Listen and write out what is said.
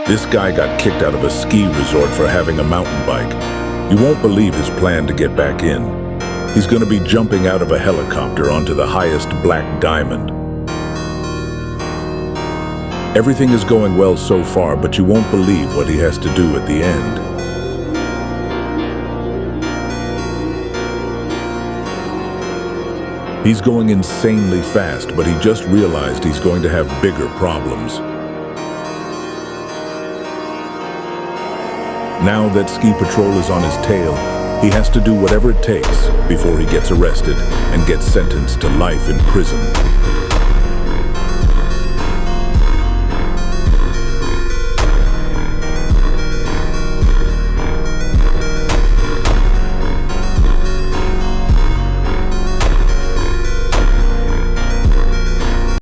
This guy got kicked out of a ski resort for having a mountain bike. You won't believe his plan to get back in. He's going to be jumping out of a helicopter onto the highest black diamond. Everything is going well so far, but you won't believe what he has to do at the end. He's going insanely fast, but he just realized he's going to have bigger problems. Now that Ski Patrol is on his tail, he has to do whatever it takes before he gets arrested and gets sentenced to life in prison.